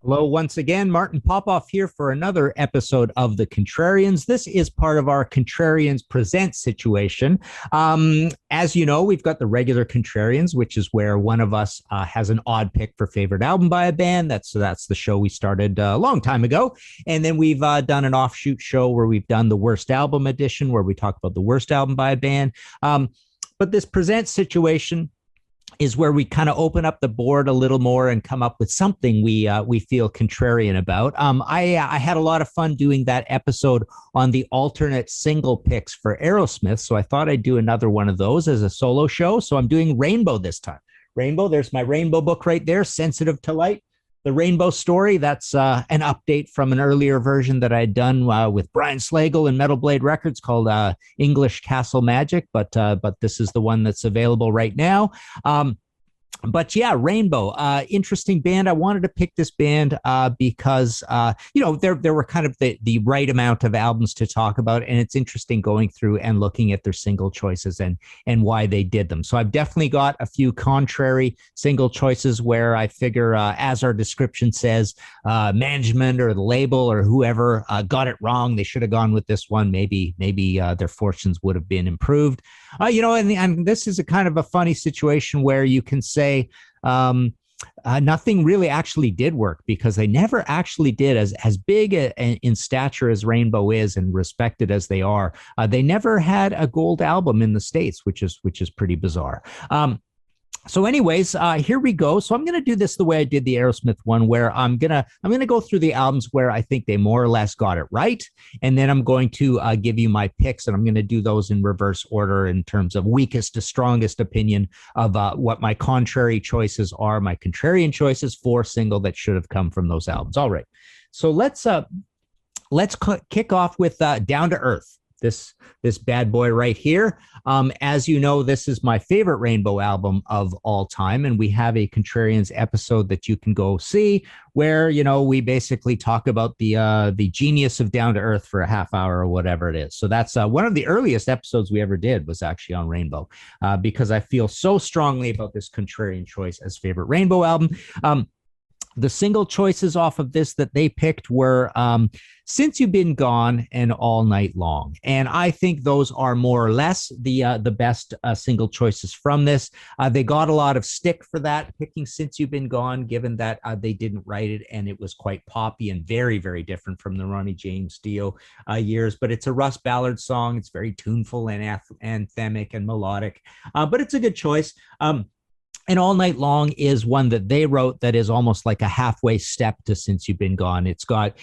Hello, once again. Martin Popoff here for another episode of The Contrarians. This is part of our Contrarians Present situation. As you know, we've got the regular Contrarians, which is where one of us has an odd pick for favorite album by a band. That's the show we started a long time ago. And then we've done an offshoot show where we've done the worst album edition, where we talk about the worst album by a band. But this Present situation is where we kind of open up the board a little more and come up with something we feel contrarian about. I had a lot of fun doing that episode on the alternate single picks for Aerosmith, so I thought I'd do another one of those as a solo show. So I'm doing Rainbow this time. Rainbow, there's my Rainbow book right there, Sensitive to Light. The Rainbow Story, that's an update from an earlier version that I had done with Brian Slagle and Metal Blade Records called English Castle Magic, but this is the one that's available right now. But yeah, Rainbow, interesting band. I wanted to pick this band because there were kind of the right amount of albums to talk about, and it's interesting going through and looking at their single choices and why they did them. So I've definitely got a few contrary single choices where I figure, as our description says, management or the label or whoever got it wrong. They should have gone with this one. Maybe their fortunes would have been improved. And this is a kind of a funny situation where you can say nothing really actually did work because they never actually did as big in stature as Rainbow is and respected as they are. They never had a gold album in the States, which is pretty bizarre. So anyways, here we go. So I'm going to do this the way I did the Aerosmith one, where I'm going to go through the albums where I think they more or less got it right. And then I'm going to give you my picks, and I'm going to do those in reverse order in terms of weakest to strongest opinion of what my contrary choices are, my contrarian choices for single that should have come from those albums. All right. So let's kick off with Down to Earth. This bad boy right here. As you know, this is my favorite Rainbow album of all time, and we have a Contrarians episode that you can go see where we basically talk about the genius of Down to Earth for a half hour or whatever it is. So that's one of the earliest episodes we ever did was actually on Rainbow because I feel so strongly about this Contrarian choice as favorite Rainbow album. The single choices off of this that they picked were Since You've Been Gone and All Night Long. And I think those are more or less the best single choices from this. They got a lot of stick for that, picking Since You've Been Gone, given that they didn't write it and it was quite poppy and very, very different from the Ronnie James Dio years. But it's a Russ Ballard song. It's very tuneful and anthemic and melodic, but it's a good choice. And All Night Long is one that they wrote that is almost like a halfway step to Since You've Been Gone. It's got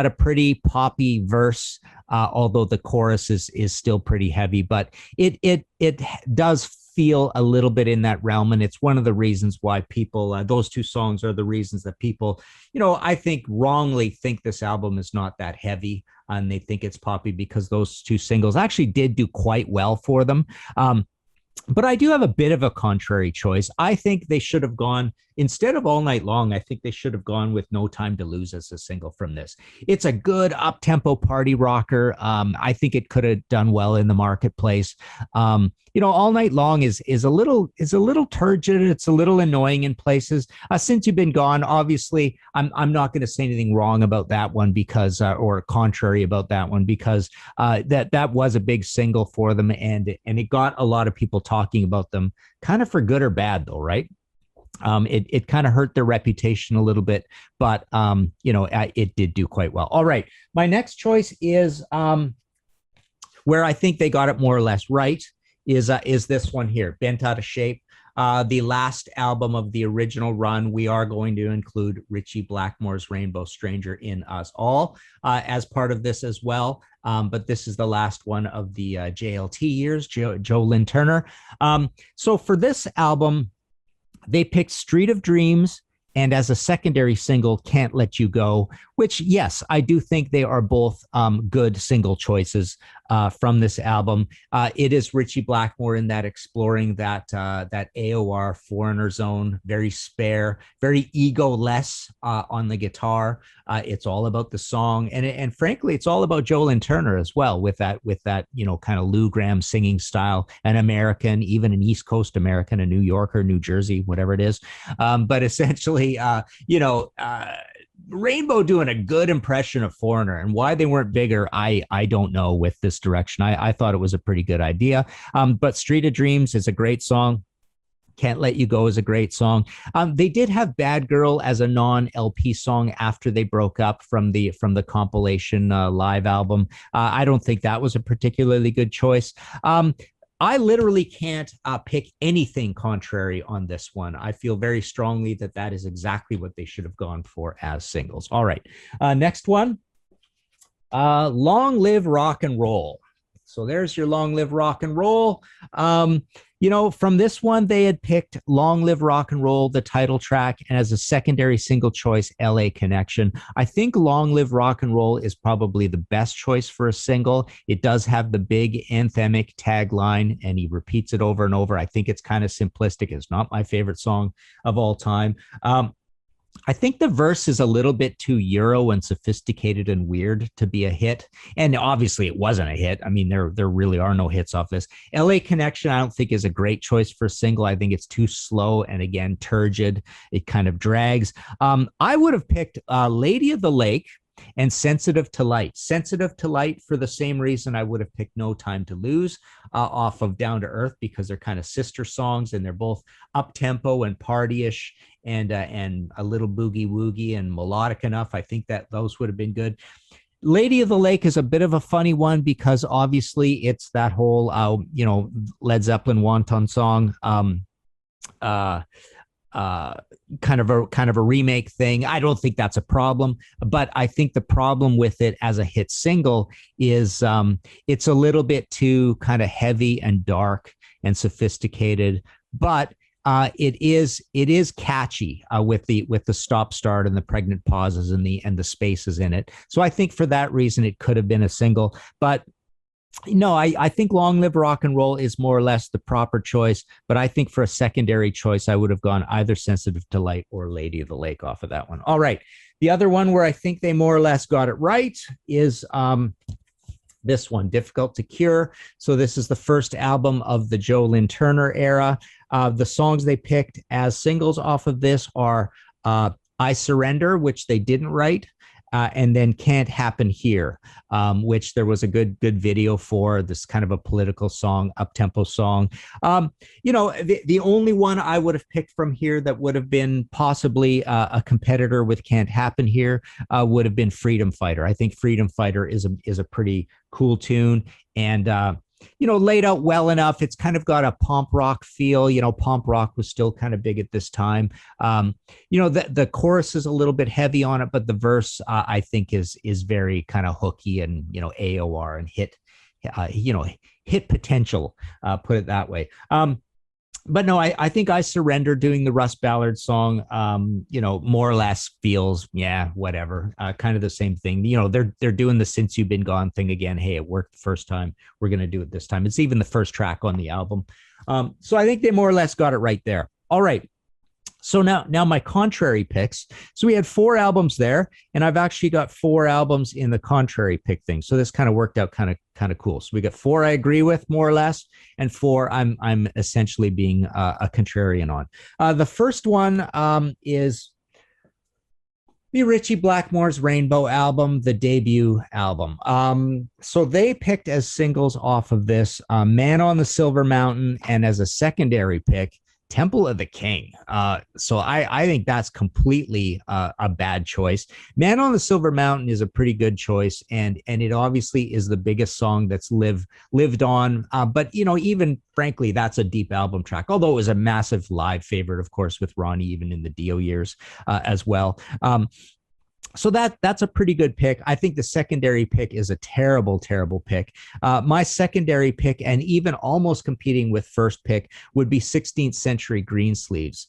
a pretty poppy verse, although the chorus is still pretty heavy, but it does feel a little bit in that realm. And it's one of the reasons why people, those two songs are the reasons that people, I think wrongly think this album is not that heavy and they think it's poppy because those two singles actually did do quite well for them. But I do have a bit of a contrary choice. I think they should have gone, instead of All Night Long, I think they should have gone with No Time to Lose as a single from this. It's a good up-tempo party rocker. I think it could have done well in the marketplace. All Night Long is a little turgid. It's a little annoying in places. Since You've Been Gone, obviously, I'm not going to say anything wrong about that one because, or contrary about that one because that was a big single for them, and it got a lot of people talking about them, kind of for good or bad, though, right? It kind of hurt their reputation a little bit, but it did do quite well. All right, my next choice is where I think they got it more or less right. Is this one here, Bent Out of Shape, the last album of the original run. We are going to include Ritchie Blackmore's Rainbow Stranger in Us All as part of this as well. But this is the last one of the JLT years, Joe Lynn Turner. So for this album, they picked Street of Dreams and as a secondary single, Can't Let You Go, which, yes, I do think they are both good single choices from this album. It is Ritchie Blackmore in that exploring that AOR foreigner zone, very spare, very ego-less on the guitar. It's all about the song, and frankly, it's all about Joe Lynn Turner as well, with that kind of Lou Gramm singing style, an American, even an East Coast American, a New Yorker, New Jersey, whatever it is. But essentially, Rainbow doing a good impression of Foreigner, and why they weren't bigger, I don't know with this direction. I thought it was a pretty good idea. But Street of Dreams is a great song. Can't Let You Go is a great song. They did have Bad Girl as a non-LP song after they broke up from the compilation live album. I don't think that was a particularly good choice. I literally can't pick anything contrary on this one. I feel very strongly that that is exactly what they should have gone for as singles. All right. Next one. Long Live Rock and Roll. So there's your Long Live Rock and Roll. From this one, they had picked Long Live Rock and Roll, the title track, and as a secondary single choice, LA Connection. I think Long Live Rock and Roll is probably the best choice for a single. It does have the big anthemic tagline, and he repeats it over and over. I think it's kind of simplistic. It's not my favorite song of all time. I think the verse is a little bit too Euro and sophisticated and weird to be a hit. And obviously it wasn't a hit. I mean, there really are no hits off this. LA Connection, I don't think is a great choice for a single. I think it's too slow and again, turgid. It kind of drags. I would have picked Lady of the Lake and Sensitive to Light. Sensitive to Light for the same reason I would have picked No Time to Lose off of Down to Earth, because they're kind of sister songs and they're both up-tempo and party-ish and a little boogie-woogie and melodic enough. I think that those would have been good. Lady of the Lake is a bit of a funny one because obviously it's that whole, Led Zeppelin Wanton song. Kind of a remake thing. I don't think that's a problem, but I think the problem with it as a hit single is it's a little bit too kind of heavy and dark and sophisticated, but it is catchy with the stop start and the pregnant pauses and the spaces in it. So I think for that reason it could have been a single, but no, I think Long Live Rock and Roll is more or less the proper choice, but I think for a secondary choice, I would have gone either Sensitive to Light or Lady of the Lake off of that one. All right. The other one where I think they more or less got it right is this one, Difficult to Cure. So this is the first album of the Joe Lynn Turner era. The songs they picked as singles off of this are I Surrender, which they didn't write. And then Can't Happen Here, which there was a good video for. This kind of a political song, up-tempo song. The only one I would have picked from here that would have been possibly a competitor with Can't Happen Here would have been Freedom Fighter. I think Freedom Fighter is a pretty cool tune, and laid out well enough. It's kind of got a pomp rock feel. Pomp rock was still kind of big at this time. The chorus is a little bit heavy on it, but the verse I think is very kind of hooky and AOR and hit potential. Put it that way. But no, I think I Surrender, doing the Russ Ballard song, more or less feels, whatever, kind of the same thing. They're doing the Since You've Been Gone thing again. Hey, it worked the first time. We're going to do it this time. It's even the first track on the album. So I think they more or less got it right there. All right. So now my contrary picks. So we had 4 albums there, and I've actually got 4 albums in the contrary pick thing. So this kind of worked out kind of cool. So we got 4 I agree with more or less, and 4 I'm essentially being a contrarian on. The first one is the Ritchie Blackmore's Rainbow album, the debut album. So they picked as singles off of this Man on the Silver Mountain, and as a secondary pick, Temple of the King. So I think that's completely a bad choice. Man on the Silver Mountain is a pretty good choice, and it obviously is the biggest song that's lived on. But even frankly, that's a deep album track. Although it was a massive live favorite, of course, with Ronnie, even in the Dio years as well. So that's a pretty good pick. I think the secondary pick is a terrible, terrible pick. My secondary pick, and even almost competing with first pick, would be 16th Century Greensleeves.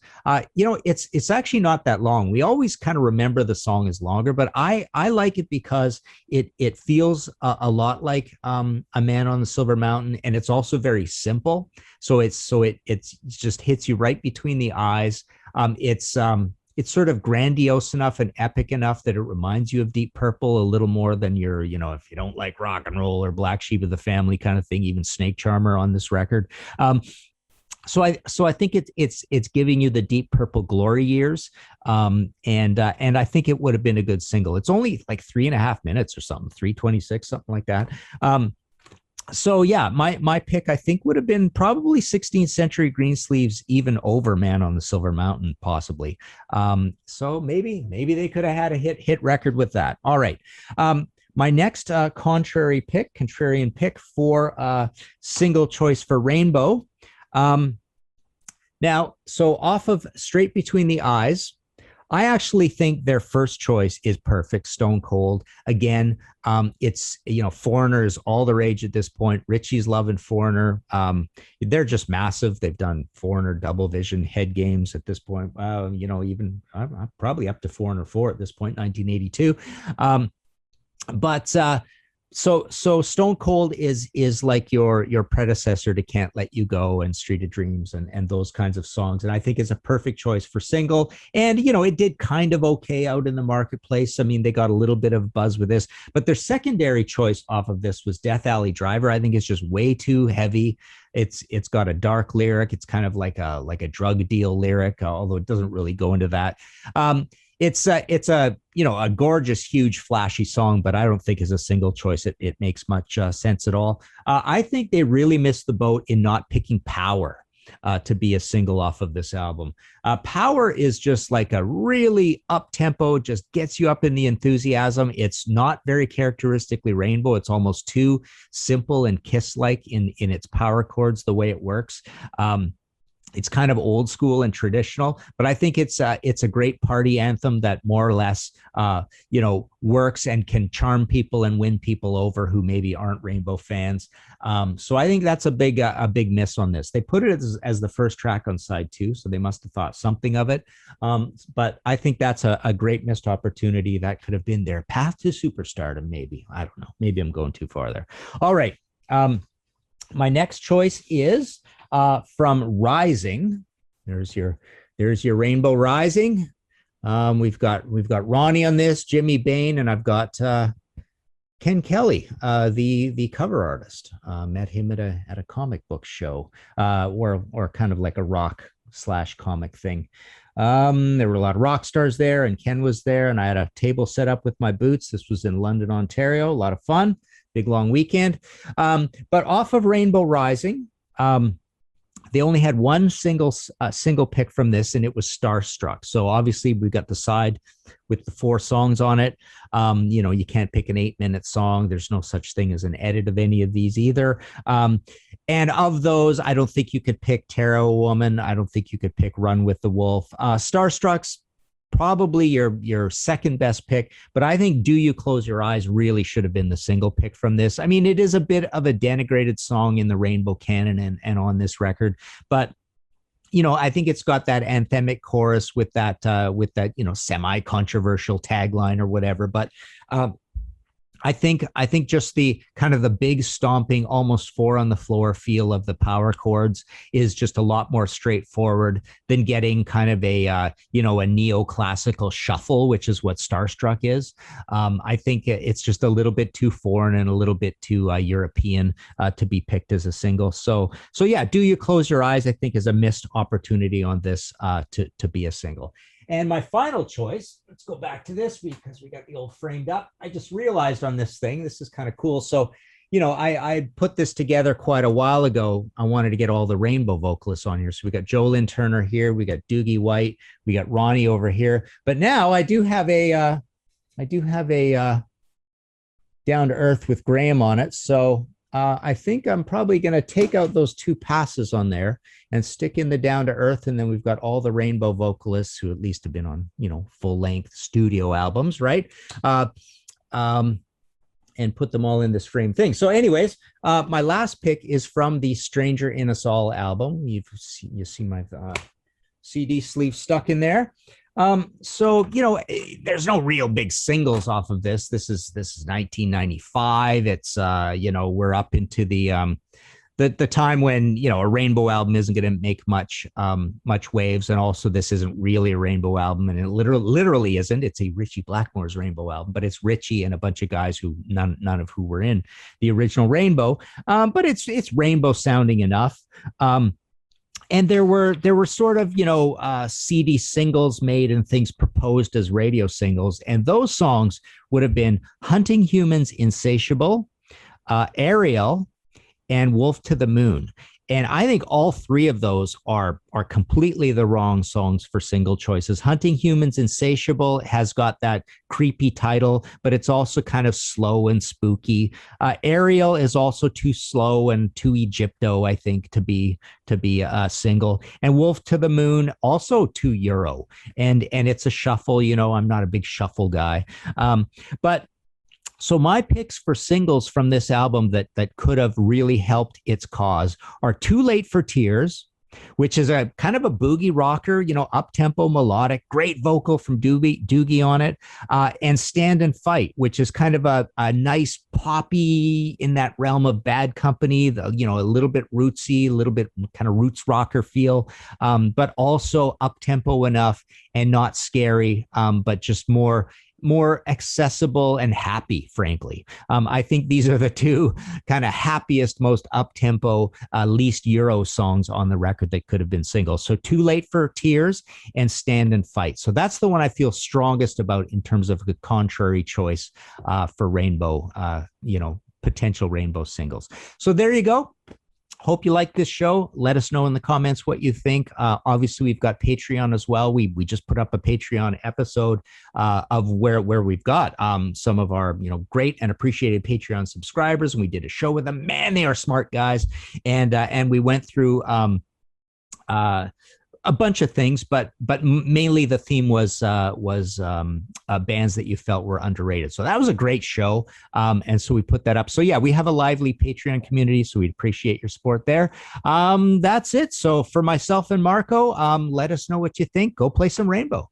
It's actually not that long. We always kind of remember the song is longer, but I like it because it feels a lot like A Man on the Silver Mountain, and it's also very simple. So it just hits you right between the eyes. It's sort of grandiose enough and epic enough that it reminds you of Deep Purple a little more than your, if you don't like rock and roll or Black Sheep of the Family kind of thing, even Snake Charmer on this record. So I think it's giving you the Deep Purple glory years, and I think it would have been a good single. It's only like 3.5 minutes or something, 3:26, something like that. So yeah, my pick I think would have been probably 16th Century Greensleeves, even over Man on the Silver Mountain, possibly. So maybe they could have had a hit record with that. All right. My next contrarian pick for single choice for Rainbow. Now, so off of Straight Between the Eyes, I actually think their first choice is perfect. Stone Cold. Again, it's, Foreigner is all the rage at this point. Richie's loving Foreigner. They're just massive. They've done Foreigner Double Vision Head Games at this point. Even I'm probably up to Foreigner 4 at this point, 1982. But so Stone Cold is like your predecessor to Can't Let You Go and Street of Dreams and those kinds of songs, and I think it's a perfect choice for single. And it did kind of okay out in the marketplace. I mean, they got a little bit of buzz with this, but their secondary choice off of this was Death Alley Driver. I think it's just way too heavy. It's got a dark lyric. It's kind of like a drug deal lyric, although it doesn't really go into that. It's a gorgeous, huge, flashy song, but I don't think as a single choice it makes much sense at all. I think they really missed the boat in not picking Power to be a single off of this album. Power is just like a really up tempo, just gets you up in the enthusiasm. It's not very characteristically Rainbow. It's almost too simple and Kiss like in its power chords, the way it works. It's kind of old school and traditional, but I think it's a great party anthem that more or less, works and can charm people and win people over who maybe aren't Rainbow fans. So I think that's a big miss on this. They put it as the first track on side 2, so they must have thought something of it. But I think that's a great missed opportunity that could have been their path to superstardom. Maybe, I don't know. Maybe I'm going too far there. All right. My next choice is from Rising. There's your Rainbow Rising. We've got Ronnie on this, Jimmy Bain, and I've got Ken Kelly, the cover artist. Met him at a comic book show, or kind of like a rock/comic thing. There were a lot of rock stars there, and Ken was there, and I had a table set up with my boots. This was in London, Ontario. A lot of fun, big long weekend. But off of Rainbow Rising, they only had one single pick from this, and it was Starstruck. So obviously we got the side with the 4 songs on it. You can't pick an 8-minute song. There's no such thing as an edit of any of these either. And of those, I don't think you could pick Tarot Woman. I don't think you could pick Run with the Wolf. Starstruck's probably your second best pick, but I think Do You Close Your Eyes really should have been the single pick from this. I mean, it is a bit of a denigrated song in the Rainbow canon and on this record, but I think it's got that anthemic chorus with that semi-controversial tagline or whatever. But I think just the kind of the big stomping, almost 4 on the floor feel of the power chords is just a lot more straightforward than getting kind of a neoclassical shuffle, which is what Starstruck is. I think it's just a little bit too foreign and a little bit too European to be picked as a single. So yeah, Do You Close Your Eyes, I think, is a missed opportunity on this to be a single. And my final choice, let's go back to this because we got the old framed up. I just realized on this thing, this is kind of cool. So, I put this together quite a while ago. I wanted to get all the Rainbow vocalists on here. So we got Jolyn Turner here. We got Doogie White. We got Ronnie over here. But now I do have a Down to Earth with Graham on it. So I think I'm probably going to take out those 2 passes on there and stick in the Down to Earth. And then we've got all the Rainbow vocalists who at least have been on, full length studio albums, right? And put them all in this frame thing. So anyways, my last pick is from the Stranger in Us All album. You see my CD sleeve stuck in there. So there's no real big singles off of this. This is 1995. It's we're up into the time when a Rainbow album isn't going to make much waves, and also this isn't really a Rainbow album, and it literally isn't. It's a Ritchie Blackmore's Rainbow album, but it's Ritchie and a bunch of guys who none of who were in the original Rainbow. But it's Rainbow sounding enough. And there were sort of CD singles made and things proposed as radio singles, and those songs would have been "Hunting Humans," "Insatiable," "Ariel," and "Wolf to the Moon." And I think all three of those are completely the wrong songs for single choices. "Hunting Humans," "Insatiable" has got that creepy title, but it's also kind of slow and spooky. "Ariel" is also too slow and too Egypto, I think, to be a single. And "Wolf to the Moon" also too Euro, and it's a shuffle. I'm not a big shuffle guy, but so my picks for singles from this album that could have really helped its cause are "Too Late for Tears," which is a kind of a boogie rocker, up tempo, melodic, great vocal from Doogie on it, and "Stand and Fight," which is kind of a nice poppy in that realm of Bad Company, a little bit rootsy, a little bit kind of roots rocker feel, but also up tempo enough and not scary, but just more accessible and happy, frankly. I think these are the two kind of happiest, most up-tempo, least Euro songs on the record that could have been singles. So "Too Late for Tears" and "Stand and Fight." So that's the one I feel strongest about in terms of the contrary choice for Rainbow, potential Rainbow singles. So there you go. Hope you like this show. Let us know in the comments what you think. Obviously, we've got Patreon as well. We just put up a Patreon episode of where we've got some of our great and appreciated Patreon subscribers, and we did a show with them. Man, they are smart guys, and we went through a bunch of things, but mainly the theme was bands that you felt were underrated. So that was a great show, and so we put that up. So yeah, we have a lively Patreon community, so we'd appreciate your support there. That's it. So for myself and Marco, let us know what you think. Go play some Rainbow.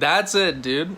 That's it, dude.